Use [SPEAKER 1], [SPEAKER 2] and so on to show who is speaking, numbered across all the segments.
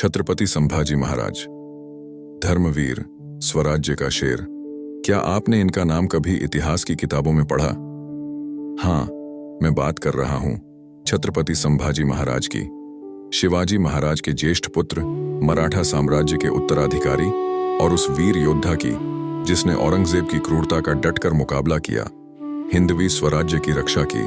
[SPEAKER 1] छत्रपति संभाजी महाराज, धर्मवीर, स्वराज्य का शेर। क्या आपने इनका नाम कभी इतिहास की किताबों में पढ़ा? हाँ, मैं बात कर रहा हूं छत्रपति संभाजी महाराज की। शिवाजी महाराज के ज्येष्ठ पुत्र, मराठा साम्राज्य के उत्तराधिकारी और उस वीर योद्धा की जिसने औरंगजेब की क्रूरता का डटकर मुकाबला किया, हिंदवी स्वराज्य की रक्षा की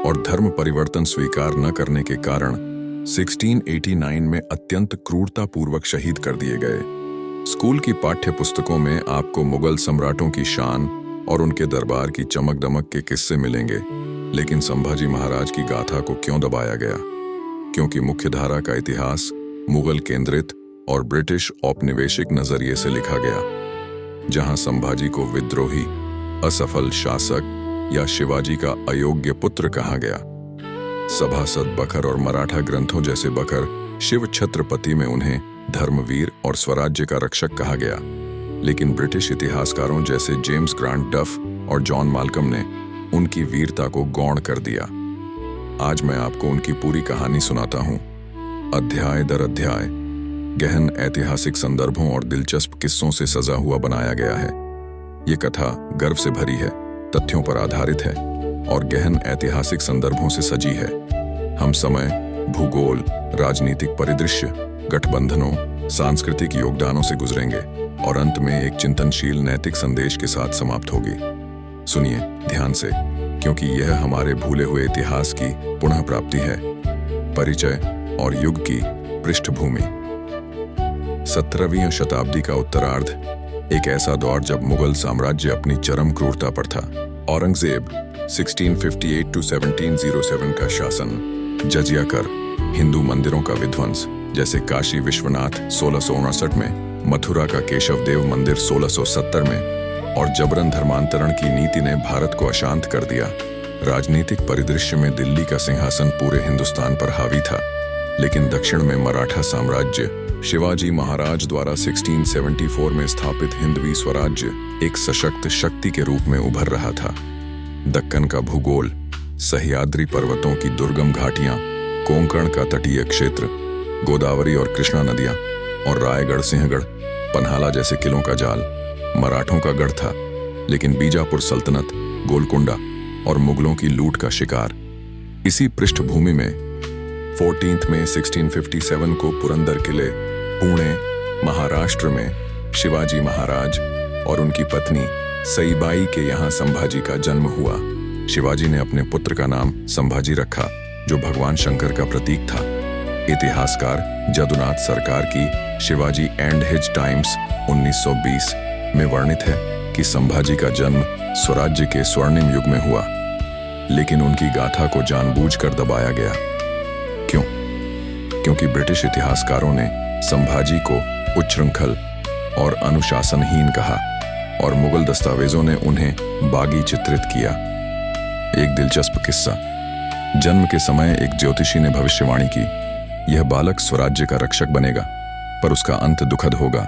[SPEAKER 1] और धर्म परिवर्तन स्वीकार न करने के कारण 1689 में अत्यंत क्रूरतापूर्वक शहीद कर दिए गए। स्कूल की पाठ्य पुस्तकों में आपको मुगल सम्राटों की शान और उनके दरबार की चमक दमक के किस्से मिलेंगे, लेकिन संभाजी महाराज की गाथा को क्यों दबाया गया? क्योंकि मुख्यधारा का इतिहास मुगल केंद्रित और ब्रिटिश औपनिवेशिक नजरिए से लिखा गया, जहां संभाजी को विद्रोही, असफल शासक या शिवाजी का अयोग्य पुत्र कहा गया। सभासद बखर और मराठा ग्रंथों जैसे बखर शिव छत्रपति में उन्हें धर्मवीर और स्वराज्य का रक्षक कहा गया, लेकिन ब्रिटिश इतिहासकारों जैसे जेम्स ग्रांट डफ और जॉन माल्कम ने उनकी वीरता को गौण कर दिया। आज मैं आपको उनकी पूरी कहानी सुनाता हूं, अध्याय दर अध्याय। गहन ऐतिहासिक संदर्भों और दिलचस्प किस्सों से सजा हुआ बनाया गया है। ये कथा गर्व से भरी है, तथ्यों पर आधारित है और गहन ऐतिहासिक संदर्भों से सजी है। हम समय, भूगोल, राजनीतिक परिदृश्य, गठबंधनों, सांस्कृतिक योगदानों से गुजरेंगे और अंत में एक चिंतनशील नैतिक संदेश के साथ समाप्त होगी। सुनिए ध्यान से, क्योंकि यह हमारे भूले हुए इतिहास की पुनः प्राप्ति है। परिचय और युग की पृष्ठभूमि। 17वीं शताब्दी का उत्तरार्ध एक ऐसा दौर जब मुगल साम्राज्य अपनी चरम क्रूरता पर था। औरंगजेब 1658 to 1707 का शासन, जजिया कर, हिंदू मंदिरों का विध्वंस जैसे काशी विश्वनाथ 1659 में, मथुरा का केशव देव मंदिर 1670 में और जबरन धर्मांतरण की नीति ने भारत को अशांत कर दिया। राजनीतिक परिदृश्य में दिल्ली का सिंहासन पूरे हिंदुस्तान पर हावी था, लेकिन दक्षिण में मराठा साम्राज्य शिवाजी महाराज द्वारा 1674 में स्थापित हिंदवी स्वराज्य एक सशक्त शक्ति के रूप में उभर रहा था। दक्कन का भूगोल, सह्याद्री पर्वतों की दुर्गम घाटियां, कोंकण का तटीय क्षेत्र, गोदावरी और कृष्णा नदियां और रायगढ़, सिंहगढ़, पन्हाला जैसे किलों का जाल मराठों का गढ़ था, लेकिन बीजापुर सल्तनत, गोलकुंडा और मुगलों की लूट का शिकार। इसी पृष्ठभूमि में 14 मई 1657 को पुरंदर किले, पुणे, महाराष्ट्र में शिवाजी महाराज और उनकी पत्नी सईबाई के यहाँ संभाजी का जन्म हुआ। शिवाजी ने अपने पुत्र का नाम संभाजी रखा, जो भगवान शंकर का प्रतीक था। इतिहासकार जदुनाथ सरकार की शिवाजी एंड हिज टाइम्स 1920 में वर्णित है कि संभाजी का जन्म स्वराज्य के स्वर्णिम युग में हुआ, लेकिन उनकी गाथा को जानबूझकर दबाया गया। क्यों? क्योंकि ब्रिटिश इतिहासकारों ने संभाजी को उच्छृंखल और अनुशासनहीन कहा और मुगल दस्तावेजों ने उन्हें बागी चित्रित किया। एक दिलचस्प किस्सा। जन्म के समय एक ज्योतिषी ने भविष्यवाणी की, यह बालक स्वराज्य का रक्षक बनेगा, पर उसका अंत दुखद होगा।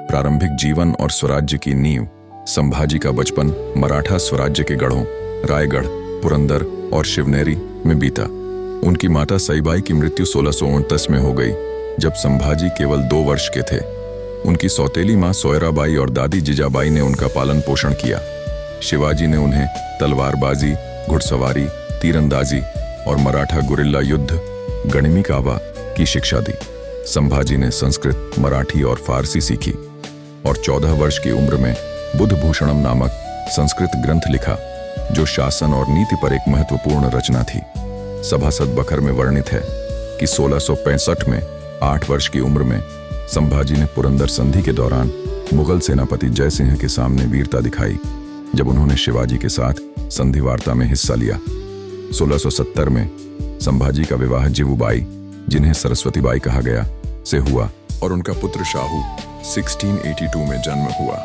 [SPEAKER 1] प्रारंभिक जीवन और स्वराज्य की नींव। संभाजी का बचपन मराठा स्वराज्य के गढ़ों रायगढ़, पुरंदर और शिवनेरी में बीता। उनकी माता सईबाई की मृत्यु 1629 में हो गई, जब संभाजी केवल 2 वर्ष के थे। उनकी सौतेली मां सोयराबाई और दादी जिजाबाई ने उनका पालन पोषण किया। शिवाजी ने उन्हें तलवारबाजी, घुड़सवारी, तीरंदाजी और मराठा गुरिल्ला युद्ध गणिमी कावा की शिक्षा दी। संभाजी ने संस्कृत, मराठी और फारसी सीखी और 14 वर्ष की उम्र में बुद्धभूषणम नामक संस्कृत ग्रंथ लिखा, जो शासन और नीति पर एक महत्वपूर्ण रचना थी। सभासद बखर में वर्णित है कि 1665 में 8 वर्ष की उम्र में संभाजी ने पुरंदर संधि के दौरान मुगल सेनापति जय सिंह के सामने वीरता दिखाई, जब उन्होंने शिवाजी के साथ संधि वार्ता में हिस्सा लिया। 1670 में संभाजी का विवाह जीवुबाई, जिन्हें सरस्वतीबाई कहा गया, से हुआ और उनका पुत्र शाहू 1682 में जन्म हुआ।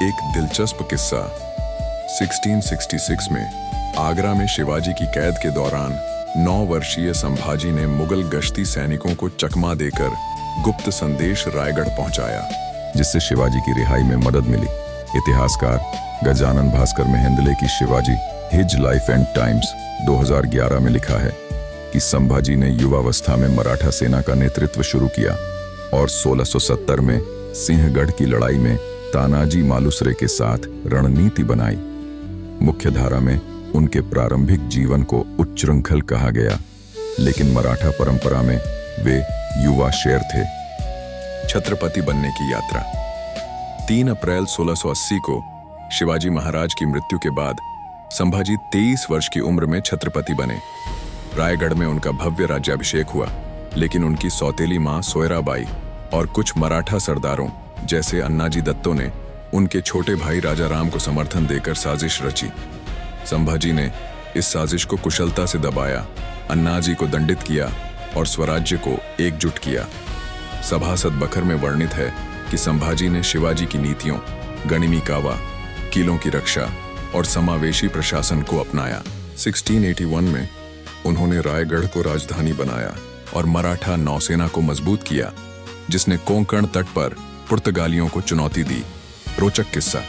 [SPEAKER 1] एक दिलचस्प किस्सा। 1666 में आगरा में शिवाजी की कैद के दौरान 9 वर्षीय संभाजी ने मुगल गश्ती सैनिकों को चकमा देकर गुप्त संदेश रायगढ़ पहुंचाया, जिससे शिवाजी की रिहाई में मदद मिली। इतिहासकार गजानन भास्कर मेहेंदले की Shivaji his life and times 2011 में लिखा है कि संभाजी ने युवावस्था में मराठा सेना का नेतृत्व शुरू किया और 1670 में सिंहगढ़ की लड़ाई में तानाजी मालुसरे के साथ रणनीति बनाई। मुख्यधारा में उनके प्रारंभिक जीवन को उच्चृंखल कहा गया, लेकिन मराठा परंपरा में वे युवा शेर थे। छत्रपति बनने की यात्रा। 3 अप्रैल 1680 को शिवाजी महाराज की मृत्यु के बाद संभाजी 23 वर्ष की उम्र में छत्रपति बने। रायगढ़ में उनका भव्य राज्याभिषेक हुआ, लेकिन उनकी सौतेली मां सोयराबाई और कुछ मराठा सरदारों जैसे अन्नाजी दत्तो ने उनके छोटे भाई राजा राम को समर्थन देकर साजिश रची। संभाजी ने इस साजिश को कुशलता से दबाया, अन्नाजी को दंडित किया और स्वराज्य को एकजुट किया। सभासद बखर में वर्णित है कि संभाजी ने शिवाजी की नीतियों, गणिमी कावा, किलों की रक्षा और समावेशी प्रशासन को अपनाया। 1681 में उन्होंने रायगढ़ को राजधानी बनाया और मराठा नौसेना को मजबूत किया, जिसने कोंकण तट पर पुर्तगालियों को चुनौती दी। रोचक किस्सा।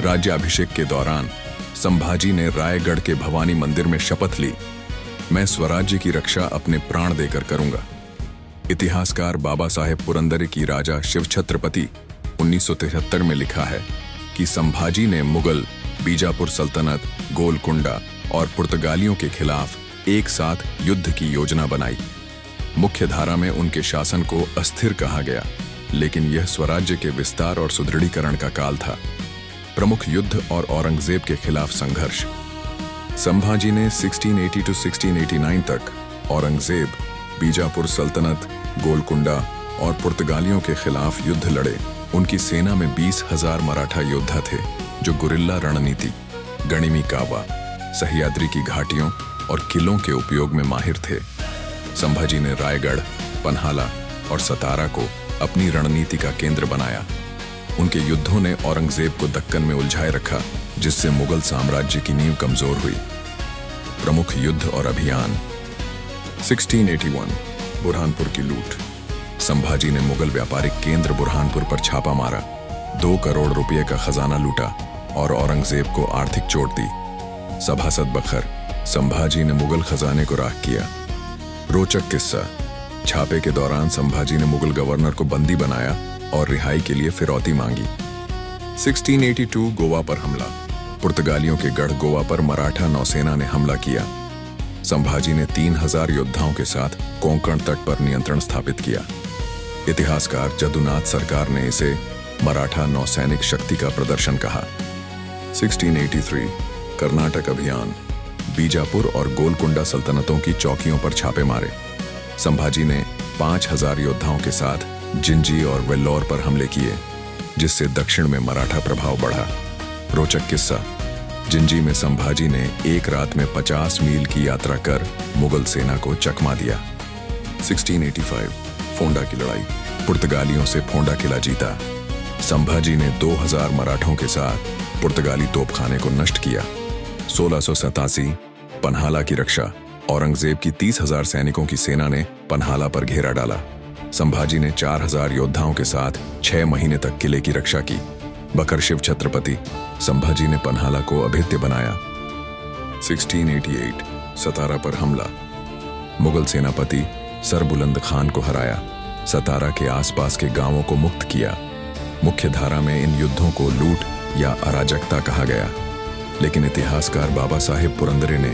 [SPEAKER 1] राज्याभिषेक के दौरान संभाजी ने रायगढ़ के भवानी मंदिर में शपथ ली, मैं स्वराज्य की रक्षा अपने प्राण देकर करूंगा। इतिहासकार बाबा साहेब पुरंदरे की राजा शिव छत्रपति 1973 में लिखा है कि संभाजी ने मुगल, बीजापुर सल्तनत, गोलकुंडा और पुर्तगालियों के खिलाफ एक साथ युद्ध की योजना बनाई। मुख्यधारा में उनके शासन को अस्थिर कहा गया, लेकिन यह स्वराज्य के विस्तार और सुदृढ़ीकरण का काल था। प्रमुख युद्ध और औरंगजेब के खिलाफ संघर्ष। संभाजी ने 1680 to 1689 तक औरंगजेब, बीजापुर सल्तनत, गोलकुंडा और पुर्तगालियों के खिलाफ युद्ध लड़े। उनकी सेना में 20,000 मराठा योद्धा थे जो गुरिल्ला रणनीति, गणिमी कावा, सह्याद्री की घाटियों और किलों के उपयोग में माहिर थे। संभाजी ने रायगढ़, पन्हाला और सतारा को अपनी रणनीति का केंद्र बनाया। उनके युद्धों ने औरंगजेब को दक्कन में उलझाए रखा, जिससे मुगल साम्राज्य की नींव कमजोर हुई। प्रमुख युद्ध और अभियान। 1681 बुरहानपुर की लूट। संभाजी ने मुगल व्यापारिक केंद्र बुरहानपुर पर छापा मारा, 2 करोड़ रुपये का खजाना लूटा और औरंगजेब को आर्थिक चोट दी। सभासद बखर। संभाजी ने मुगल खजाने को राख किया। रोचक किस्सा। छापे के दौरान संभाजी ने मुगल गवर्नर को बंदी बनाया और रिहाई के लिए फिरौती मांगी। 1682 गोवा पर हमला। पुर्तगालियों के गढ़ गोवा पर मराठा नौसेना ने हमला किया। संभाजी ने 3000 योद्धाओं के साथ कोंकण तट पर नियंत्रण स्थापित किया। इतिहासकार जदुनाथ सरकार ने इसे मराठा नौसैनिक शक्ति का प्रदर्शन कहा। 1683 कर्नाटक अभियान। बीजापुर और गोलकुंडा सल्तनतों की चौकियों पर छापे मारे। संभाजी ने 5000 योद्धाओं के साथ जिंजी और वेल्लोर पर हमले किए, जिससे दक्षिण में मराठा प्रभाव बढ़ा। रोचक किस्सा। जिंजी में संभाजी ने एक रात में 50 मील की यात्रा कर मुगल सेना को चकमा दिया। 1685 फोंडा की लड़ाई। पुर्तगालियों से फोंडा किला जीता। संभाजी ने 2000 मराठों के साथ पुर्तगाली तोपखाने को नष्ट किया। 1687 पन्हाला की रक्षा। औरंगजेब की 30,000 सैनिकों की सेना ने पन्हाला पर घेरा डाला। संभाजी ने 4000 योद्धाओं के साथ 6 महीने तक किले की रक्षा की। बकर शिव छत्रपति। संभाजी ने पन्हाला को अभेद्य बनाया। 1688 सतारा पर हमला। मुगल सेनापति सरबुलंद खान को हराया। सतारा के आसपास के गांवों को मुक्त किया। मुख्यधारा में इन युद्धों को लूट या अराजकता कहा गया, लेकिन इतिहासकार बाबा साहेब पुरंदरे ने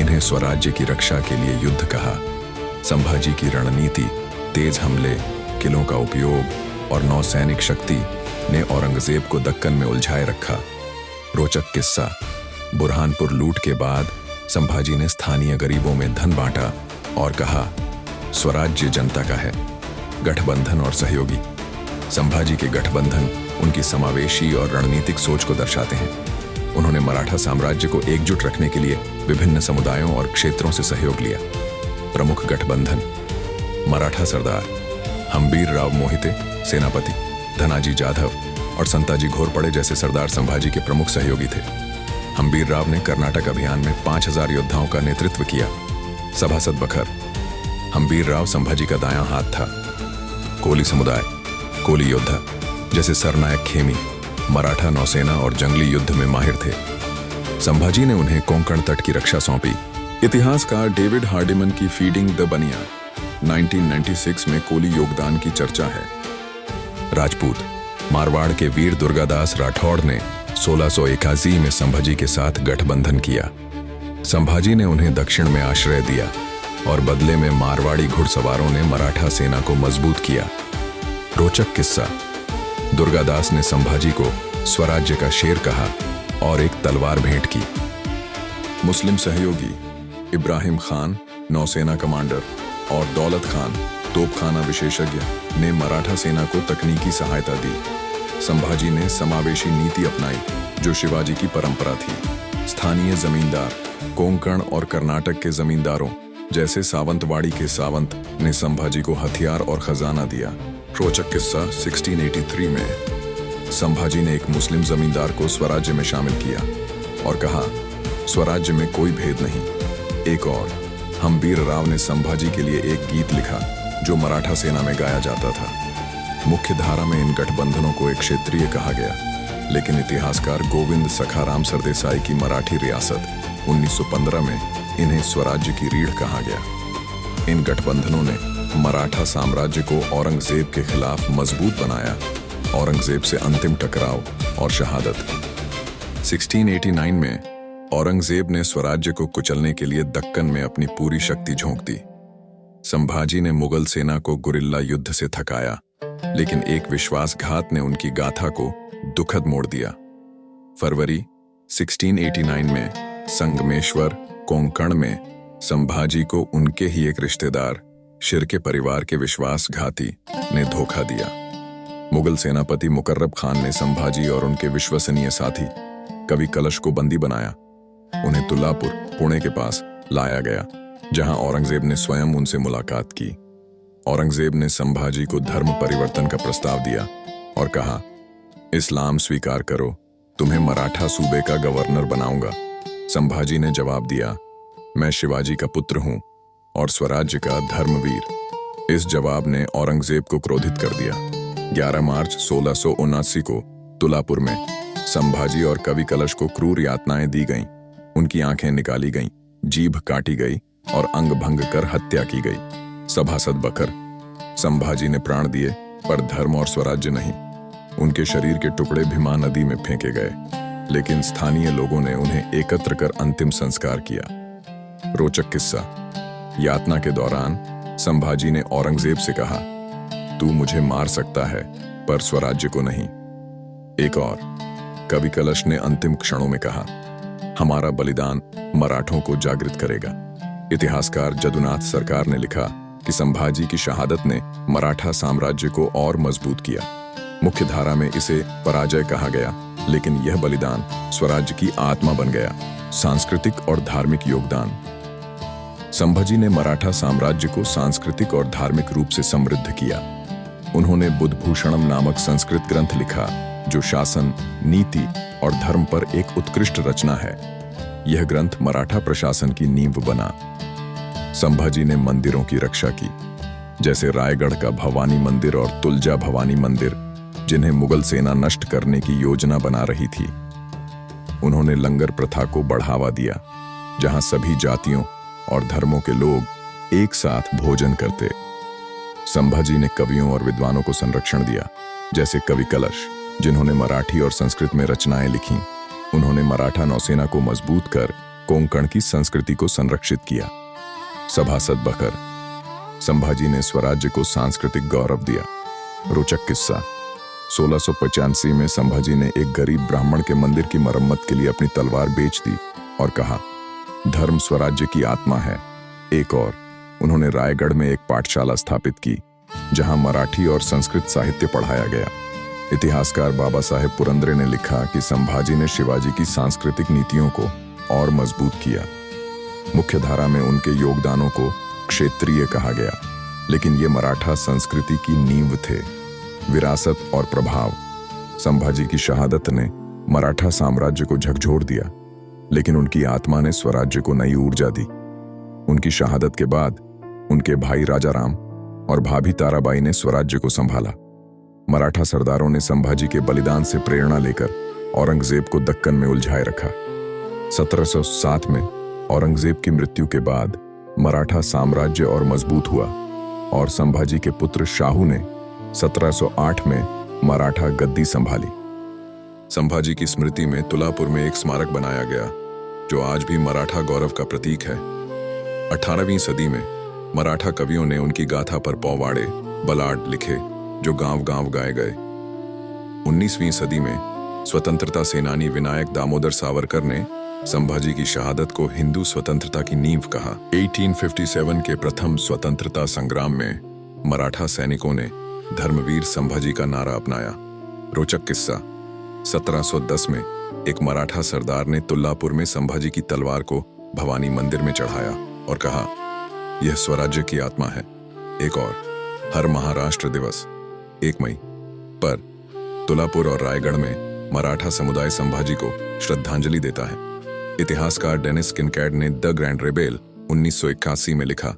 [SPEAKER 1] इन्हें स्वराज्य की रक्षा के लिए युद्ध कहा। संभाजी की रणनीति, तेज हमले, किलों का उपयोग और नौसैनिक शक्ति ने औरंगजेब को दक्कन में उलझाए रखा। रोचक किस्सा। बुरहानपुर लूट के बाद संभाजी ने स्थानीय गरीबों में धन बांटा और कहा, स्वराज्य जनता का है। गठबंधन और सहयोगी। संभाजी के गठबंधन उनकी समावेशी और रणनीतिक सोच को दर्शाते हैं। उन्होंने मराठा साम्राज्य को एकजुट रखने के लिए विभिन्न समुदायों और क्षेत्रों से सहयोग लिया। प्रमुख गठबंधन। मराठा सरदार हम्बीर राव मोहिते सेनापति, धनाजी जाधव और संताजी घोरपड़े जैसे सरदार संभाजी के प्रमुख सहयोगी थे। हम्बीर राव ने कर्नाटक अभियान में 5000 योद्धाओं का नेतृत्व किया। सभासद बखर। हम्बीर राव संभाजी का दायां हाथ था। कोली समुदाय, कोली योद्धा जैसे सरनायक खेमी मराठा नौसेना और जंगली युद्ध में माहिर थे। संभाजी ने उन्हें कोंकण तट की रक्षा सौंपी। इतिहासकार डेविड हार्डिमन की फीडिंग द बनिया 1996 में कोली योगदान की चर्चा है। राजपूत मारवाड़ के वीर दुर्गादास राठौड़ ने 1681 में संभाजी के साथ गठबंधन किया। संभाजी ने उन्हें दक्षिण में आश्रय दिया और बदले में मारवाड़ी घुड़सवारों ने मराठा सेना को मजबूत किया। रोचक किस्सा, दुर्गादास ने संभाजी को स्वराज्य का शेर कहा और एक तलवार भेंट की। मुस्लिम सहयोगी इब्राहिम खान नौसेना कमांडर और दौलत खान तोपखाना विशेषज्ञ ने मराठा सेना को तकनीकी सहायता दी। संभाजी ने समावेशी नीति अपनाई जो शिवाजी की परंपरा थी। स्थानीय जमींदार कोंकण और कर्नाटक के जमींदारों जैसे सावंतवाड़ी के सावंत ने संभाजी को हथियार और खजाना दिया। रोचक किस्सा, 1683 में संभाजी ने एक मुस्लिम जमींदार को स्वराज्य में शामिल किया और कहा, स्वराज्य में कोई भेद नहीं। एक और हम्बीर राव ने संभाजी के लिए एक गीत लिखा जो मराठा सेना में गाया जाता था। मुख्य धारा में इन गठबंधनों को एक क्षेत्रीय कहा गया, लेकिन इतिहासकार गोविंद सखाराम सरदेसाई की मराठी रियासत 1915 में इन्हें स्वराज्य की रीढ़ कहा गया। इन गठबंधनों ने मराठा साम्राज्य को औरंगजेब के खिलाफ मजबूत बनाया। औरंगजेब से अंतिम टकराव और शहादत। 1689 में औरंगजेब ने स्वराज्य को कुचलने के लिए दक्कन में अपनी पूरी शक्ति झोंक दी। संभाजी ने मुगल सेना को गुरिल्ला युद्ध से थकाया, लेकिन एक विश्वासघात ने उनकी गाथा को दुखद मोड़ दिया। फरवरी 1689 में संगमेश्वर कोंकण में संभाजी को उनके ही एक रिश्तेदार शिर्के परिवार के विश्वासघाती ने धोखा दिया। मुगल सेनापति मुकर्रब खान ने संभाजी और उनके विश्वसनीय साथी कवि कलश को बंदी बनाया। उन्हें तुल्लापुर पुणे के पास लाया गया, जहां औरंगजेब ने स्वयं उनसे मुलाकात की। औरंगजेब ने संभाजी को धर्म परिवर्तन का प्रस्ताव दिया और कहा, इस्लाम स्वीकार करो, तुम्हें मराठा सूबे का गवर्नर बनाऊंगा। संभाजी ने जवाब दिया, मैं शिवाजी का पुत्र हूं और स्वराज्य का धर्मवीर। इस जवाब ने औरंगजेब को क्रोधित कर दिया। 11 मार्च 1679 को तुल्लापुर में संभाजी और कवि कलश को क्रूर यातनाएं दी गईं। उनकी आंखें निकाली गईं, जीभ काटी गई और अंग भंग कर हत्या की गई। सभासद बकर, संभाजी ने प्राण दिए पर धर्म और स्वराज्य नहीं। उनके शरीर के टुकड़े भीमा नदी में फेंके गए, लेकिन स्थानीय लोगों ने उन्हें एकत्र कर अंतिम संस्कार किया। रोचक किस्सा, यातना के दौरान संभाजी ने औरंगजेब से कहा, तू मुझे मार सकता है पर स्वराज्य को नहीं। एक और कवि कलश ने अंतिम क्षणों में कहा, हमारा बलिदान मराठों को जागृत करेगा। इतिहासकार जदुनाथ सरकार ने लिखा कि संभाजी की शहादत ने मराठा साम्राज्य को और मजबूत किया। मुख्य धारा में इसे पराजय कहा गया, लेकिन यह बलिदान स्वराज्य की आत्मा बन गया। सांस्कृतिक और धार्मिक योगदान। संभाजी ने मराठा साम्राज्य को सांस्कृतिक और धार्मिक रूप से समृद्ध किया। उन्होंने बुद्धभूषणम नामक संस्कृत ग्रंथ लिखा जो शासन, नीति और धर्म पर एक उत्कृष्ट रचना है। यह ग्रंथ मराठा प्रशासन की नींव बना। संभाजी ने मंदिरों की रक्षा की, जैसे रायगढ़ का भवानी मंदिर और तुलजा भवानी मंदिर, जिन्हें मुगल सेना नष्ट करने की योजना बना रही थी। उन्होंने लंगर प्रथा को बढ़ावा दिया, जहां सभी जातियों और धर्मों के लोग एक साथ भोजन करते। संभाजी ने कवियों और विद्वानों को संरक्षण दिया, जैसे कवि कलश, जिन्होंने मराठी और संस्कृत में रचनाएं लिखीं। उन्होंने मराठा नौसेना को मजबूत कर कोंकण की संस्कृति को संरक्षित किया। सभासद बकर, संभाजी ने स्वराज्य को सांस्कृतिक गौरव दिया। रोचक किस्सा, 1685 में संभाजी ने एक गरीब ब्राह्मण के मंदिर की मरम्मत के लिए अपनी तलवार बेच दी और कहा, धर्म स्वराज्य की आत्मा है। एक और उन्होंने रायगढ़ में एक पाठशाला स्थापित की, जहां मराठी और संस्कृत साहित्य पढ़ाया गया। इतिहासकार बाबा साहेब पुरंदरे ने लिखा कि संभाजी ने शिवाजी की सांस्कृतिक नीतियों को और मजबूत किया। मुख्य धारा में उनके योगदानों को क्षेत्रीय कहा गया, लेकिन ये मराठा संस्कृति की नींव थे। विरासत और प्रभाव। संभाजी की शहादत ने मराठा साम्राज्य को झकझोर दिया, लेकिन उनकी आत्मा ने स्वराज्य को नई ऊर्जा दी। उनकी शहादत के बाद उनके भाई राजाराम और भाभी ताराबाई ने स्वराज्य को संभाला। मराठा सरदारों ने संभाजी के बलिदान से प्रेरणा लेकर औरंगजेब को दक्कन में उलझाए रखा। 1707 में औरंगजेब की मृत्यु के बाद मराठा साम्राज्य और मजबूत हुआ और संभाजी के पुत्र शाहू ने 1708 में मराठा गद्दी संभाली। संभाजी की स्मृति में तुलापुर में एक स्मारक बनाया गया जो आज भी मराठा गौरव का प्रतीक है। 18वीं सदी में मराठा कवियों ने उनकी गाथा पर पौवाड़े, बलाड लिखे जो गांव-गांव गाए गए। 19वीं सदी में स्वतंत्रता सेनानी विनायक दामोदर सावरकर ने संभाजी की शहादत को हिंदू स्वतंत्रता की नींव कहा। 1857 के प्रथम स्वतंत्रता संग्राम में मराठा सैनिकों ने धर्मवीर संभाजी का नारा अपनाया। रोचक किस्सा, 1710 में एक मराठा सरदार ने तुल्लापुर में संभाजी की तलवार को भवानी मंदिर में चढ़ाया और कहा, यह स्वराज्य की आत्मा है। एक और, हर महाराष्ट्र दिवस 1 मई पर तुलापुर और रायगढ़ में मराठा समुदाय संभाजी को श्रद्धांजलि देता है। इतिहासकार डेनिस किनकैड ने द ग्रैंड रेबेल 1981 में लिखा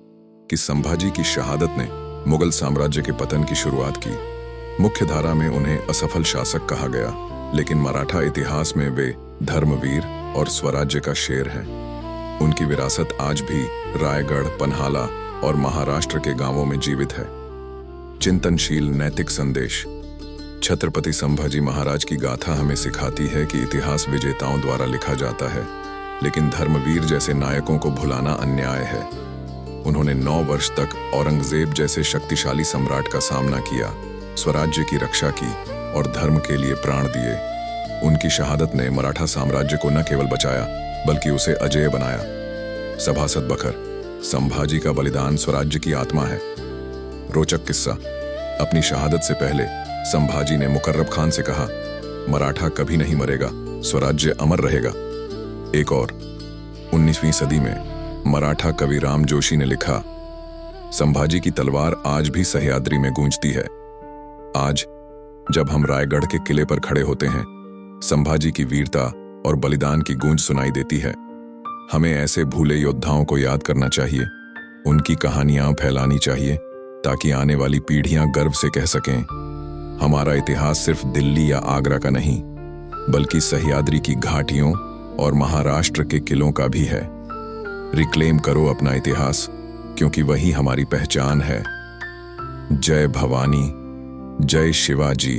[SPEAKER 1] कि संभाजी की शहादत ने मुगल साम्राज्य के पतन की शुरुआत की। मुख्य धारा में उन्हें असफल शासक कहा गया, लेकिन मराठा इतिहास में वे धर्मवीर और स्वराज्य का शेर हैं। उनकी विरासत आज भी रायगढ़, पन्हाला और महाराष्ट्र के गांवों में जीवित है। चिंतनशील नैतिक संदेश। छत्रपति संभाजी महाराज की गाथा हमें सिखाती है कि इतिहास विजेताओं द्वारा लिखा जाता है, लेकिन धर्मवीर जैसे नायकों को भुलाना अन्याय है। उन्होंने 9 वर्ष तक औरंगजेब जैसे शक्तिशाली सम्राट का सामना किया, स्वराज्य की रक्षा की और धर्म के लिए प्राण दिए। उनकी शहादत ने मराठा साम्राज्य को न केवल बचाया बल्कि उसे अजेय बनाया। सभासद बखर, संभाजी का बलिदान स्वराज्य की आत्मा है। रोचक किस्सा, अपनी शहादत से पहले संभाजी ने मुकर्रब खान से कहा, मराठा कभी नहीं मरेगा, स्वराज्य अमर रहेगा। एक और, 19वीं सदी में मराठा कवि राम जोशी ने लिखा, संभाजी की तलवार आज भी सह्याद्री में गूंजती है। आज जब हम रायगढ़ के किले पर खड़े होते हैं, संभाजी की वीरता और बलिदान की गूंज सुनाई देती है। हमें ऐसे भूले योद्धाओं को याद करना चाहिए, उनकी कहानियां फैलानी चाहिए ताकि आने वाली पीढ़ियां गर्व से कह सकें, हमारा इतिहास सिर्फ दिल्ली या आगरा का नहीं बल्कि सह्याद्री की घाटियों और महाराष्ट्र के किलों का भी है। रिक्लेम करो अपना इतिहास, क्योंकि वही हमारी पहचान है। जय भवानी, जय शिवाजी।